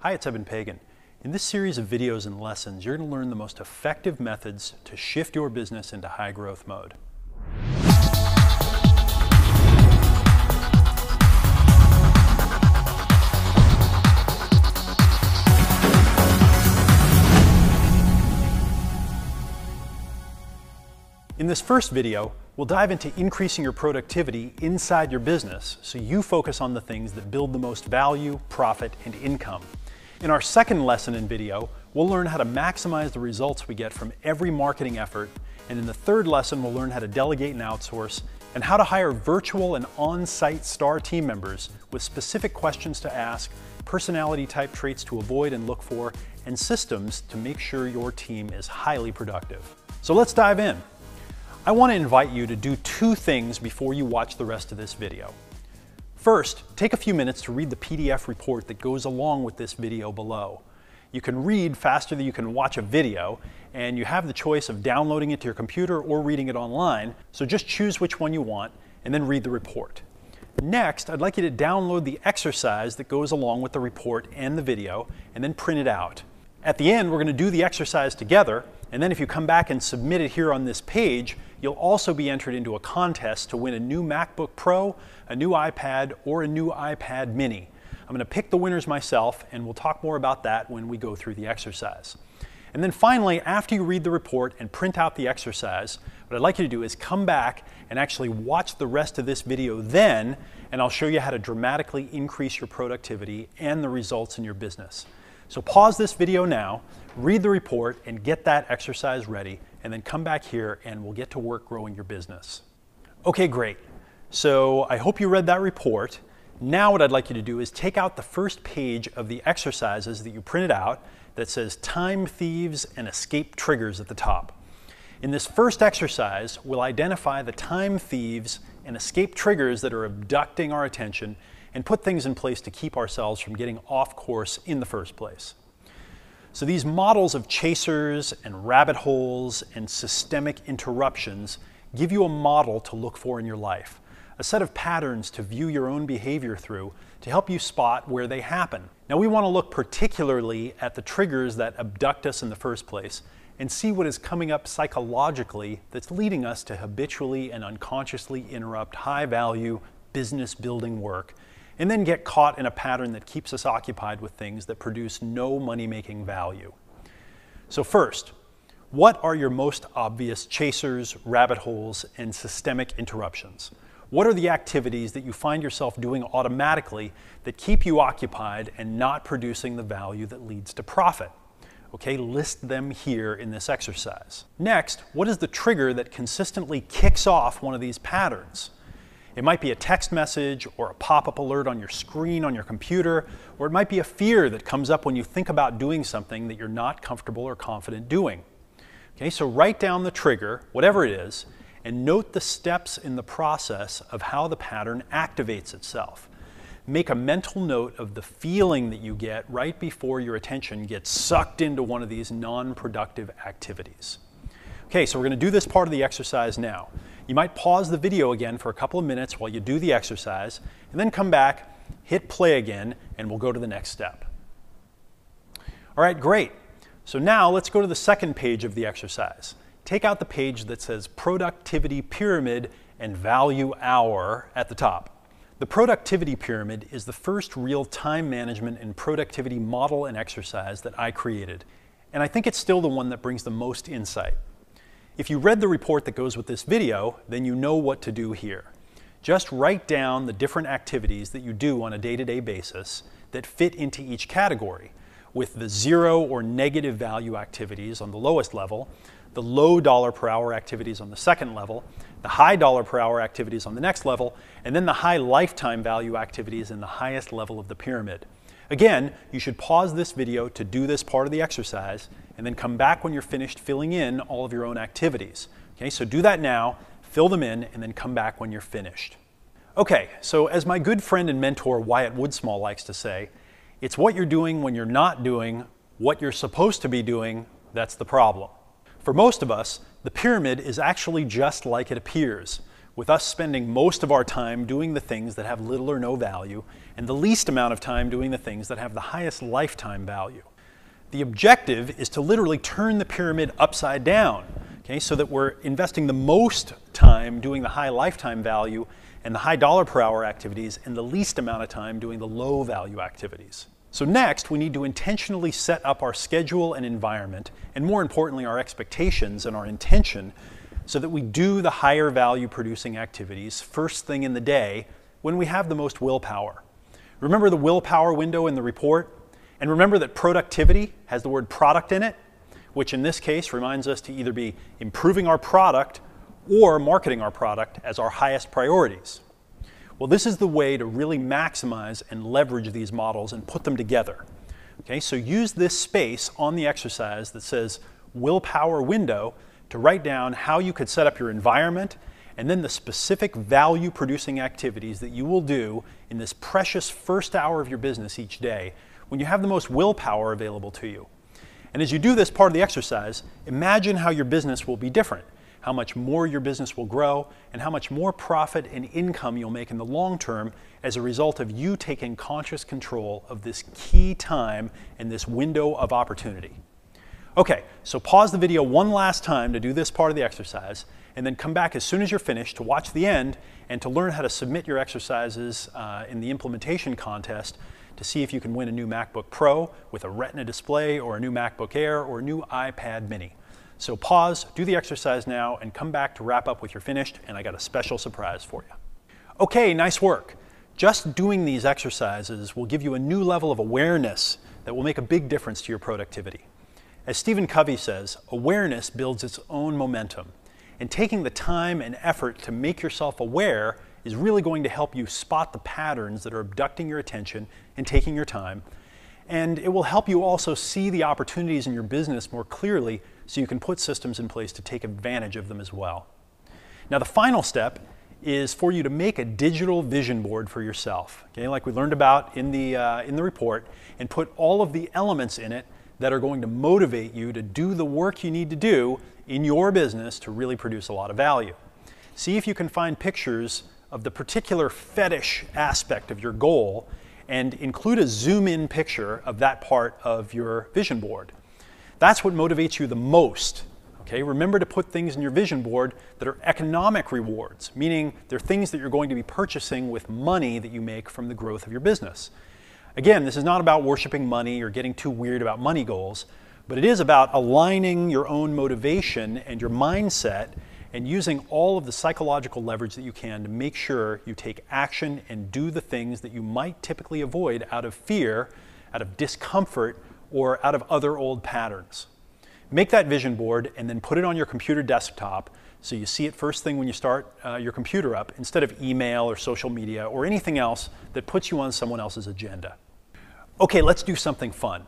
Hi, it's Eben Pagan. In this series of videos and lessons, you're going to learn the most effective methods to shift your business into high growth mode. In this first video, we'll dive into increasing your productivity inside your business so you focus on the things that build the most value, profit, and income. In our second lesson and video, we'll learn how to maximize the results we get from every marketing effort, and in the third lesson, we'll learn how to delegate and outsource, and how to hire virtual and on-site star team members with specific questions to ask, personality type traits to avoid and look for, and systems to make sure your team is highly productive. So let's dive in. I want to invite you to do two things before you watch the rest of this video. First, take a few minutes to read the PDF report that goes along with this video below. You can read faster than you can watch a video, and you have the choice of downloading it to your computer or reading it online, so just choose which one you want and then read the report. Next, I'd like you to download the exercise that goes along with the report and the video, and then print it out. At the end, we're going to do the exercise together, and then if you come back and submit it here on this page, you'll also be entered into a contest to win a new MacBook Pro, a new iPad, or a new iPad mini. I'm going to pick the winners myself, and we'll talk more about that when we go through the exercise. And then finally, after you read the report and print out the exercise, what I'd like you to do is come back and actually watch the rest of this video then, and I'll show you how to dramatically increase your productivity and the results in your business. So pause this video now, read the report, and get that exercise ready, and then come back here and we'll get to work growing your business. Okay, great. So I hope you read that report. Now what I'd like you to do is take out the first page of the exercises that you printed out that says Time Thieves and Escape Triggers at the top. In this first exercise, we'll identify the time thieves and escape triggers that are abducting our attention and put things in place to keep ourselves from getting off course in the first place. So these models of chasers and rabbit holes and systemic interruptions give you a model to look for in your life, a set of patterns to view your own behavior through to help you spot where they happen. Now we want to look particularly at the triggers that abduct us in the first place and see what is coming up psychologically that's leading us to habitually and unconsciously interrupt high-value business building work, and then get caught in a pattern that keeps us occupied with things that produce no money-making value. So first, what are your most obvious chasers, rabbit holes, and systemic interruptions? What are the activities that you find yourself doing automatically that keep you occupied and not producing the value that leads to profit? Okay, list them here in this exercise. Next, what is the trigger that consistently kicks off one of these patterns? It might be a text message or a pop-up alert on your screen on your computer, or it might be a fear that comes up when you think about doing something that you're not comfortable or confident doing. Okay, so write down the trigger, whatever it is, and note the steps in the process of how the pattern activates itself. Make a mental note of the feeling that you get right before your attention gets sucked into one of these non-productive activities. Okay, so we're going to do this part of the exercise now. You might pause the video again for a couple of minutes while you do the exercise, and then come back, hit play again, and we'll go to the next step. All right, great. So now let's go to the second page of the exercise. Take out the page that says Productivity Pyramid and Value Hour at the top. The Productivity Pyramid is the first real time management and productivity model and exercise that I created, and I think it's still the one that brings the most insight. If you read the report that goes with this video, then you know what to do here. Just write down the different activities that you do on a day-to-day basis that fit into each category, with the 0 or negative value activities on the lowest level, the low dollar per hour activities on the second level, the high dollar per hour activities on the next level, and then the high lifetime value activities in the highest level of the pyramid. Again, you should pause this video to do this part of the exercise and then come back when you're finished filling in all of your own activities. Okay, so do that now, fill them in, and then come back when you're finished. Okay, so as my good friend and mentor Wyatt Woodsmall likes to say, it's what you're doing when you're not doing what you're supposed to be doing that's the problem. For most of us, the pyramid is actually just like it appears, with us spending most of our time doing the things that have little or no value and the least amount of time doing the things that have the highest lifetime value. The objective is to literally turn the pyramid upside down, okay, so that we're investing the most time doing the high lifetime value and the high dollar per hour activities and the least amount of time doing the low value activities. So next, we need to intentionally set up our schedule and environment, and more importantly, our expectations and our intention, so that we do the higher value producing activities first thing in the day when we have the most willpower. Remember the willpower window in the report? And remember that productivity has the word product in it, which in this case reminds us to either be improving our product or marketing our product as our highest priorities. Well, this is the way to really maximize and leverage these models and put them together. Okay, so use this space on the exercise that says willpower window to write down how you could set up your environment and then the specific value producing activities that you will do in this precious first hour of your business each day when you have the most willpower available to you. And as you do this part of the exercise, imagine how your business will be different, how much more your business will grow, and how much more profit and income you'll make in the long term as a result of you taking conscious control of this key time and this window of opportunity. Okay, so pause the video one last time to do this part of the exercise, and then come back as soon as you're finished to watch the end and to learn how to submit your exercises in the implementation contest to see if you can win a new MacBook Pro with a Retina display or a new MacBook Air or a new iPad mini. So pause, do the exercise now, and come back to wrap up with your finished, and I got a special surprise for you. Okay, nice work. Just doing these exercises will give you a new level of awareness that will make a big difference to your productivity. As Stephen Covey says, awareness builds its own momentum, and taking the time and effort to make yourself aware is really going to help you spot the patterns that are abducting your attention and taking your time, and it will help you also see the opportunities in your business more clearly so you can put systems in place to take advantage of them as well. Now the final step is for you to make a digital vision board for yourself, okay, like we learned about in the report, and put all of the elements in it that are going to motivate you to do the work you need to do in your business to really produce a lot of value. See if you can find pictures of the particular fetish aspect of your goal and include a zoom-in picture of that part of your vision board. That's what motivates you the most. Okay? Remember to put things in your vision board that are economic rewards, meaning they're things that you're going to be purchasing with money that you make from the growth of your business. Again, this is not about worshiping money or getting too weird about money goals, but it is about aligning your own motivation and your mindset and using all of the psychological leverage that you can to make sure you take action and do the things that you might typically avoid out of fear, out of discomfort, or out of other old patterns. Make that vision board and then put it on your computer desktop so you see it first thing when you start your computer up instead of email or social media or anything else that puts you on someone else's agenda. Okay, let's do something fun.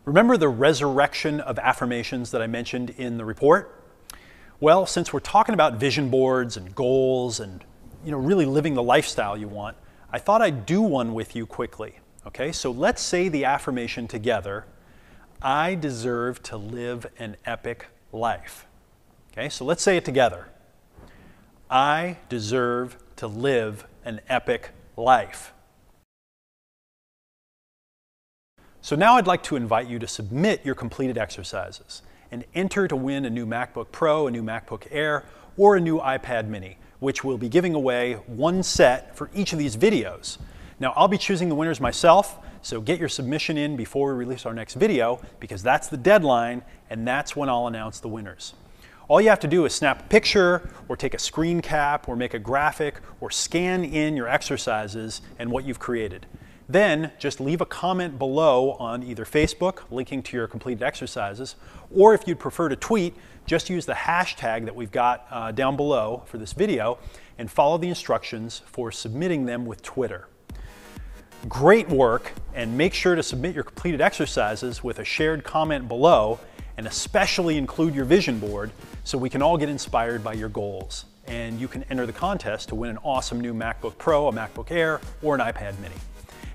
Remember the resurrection of affirmations that I mentioned in the report? Well, since we're talking about vision boards and goals and really living the lifestyle you want, I thought I'd do one with you quickly. Okay, so let's say the affirmation together: I deserve to live an epic life. Okay, so let's say it together. I deserve to live an epic life. So now I'd like to invite you to submit your completed exercises and enter to win a new MacBook Pro, a new MacBook Air, or a new iPad mini, which we'll be giving away one set for each of these videos. Now, I'll be choosing the winners myself, so get your submission in before we release our next video, because that's the deadline, and that's when I'll announce the winners. All you have to do is snap a picture, or take a screen cap, or make a graphic, or scan in your exercises and what you've created. Then just leave a comment below on either Facebook, linking to your completed exercises, or if you'd prefer to tweet, just use the hashtag that we've got down below for this video and follow the instructions for submitting them with Twitter. Great work, and make sure to submit your completed exercises with a shared comment below, and especially include your vision board so we can all get inspired by your goals. And you can enter the contest to win an awesome new MacBook Pro, a MacBook Air, or an iPad mini.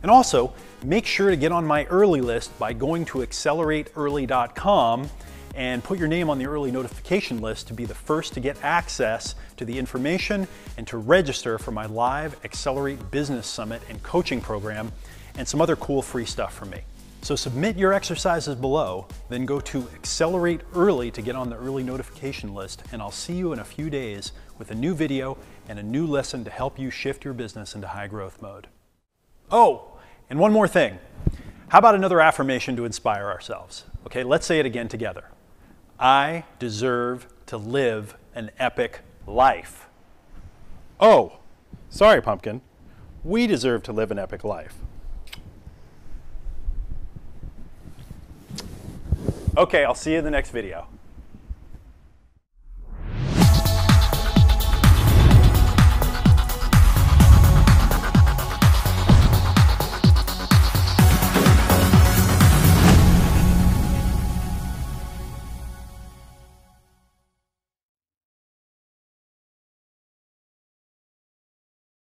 And also, make sure to get on my early list by going to AccelerateEarly.com and put your name on the early notification list to be the first to get access to the information and to register for my live Accelerate Business Summit and coaching program and some other cool free stuff from me. So submit your exercises below, then go to Accelerate Early to get on the early notification list, and I'll see you in a few days with a new video and a new lesson to help you shift your business into high growth mode. Oh, and one more thing. How about another affirmation to inspire ourselves? Okay, let's say it again together. I deserve to live an epic life. Oh, sorry, Pumpkin. We deserve to live an epic life. Okay, I'll see you in the next video.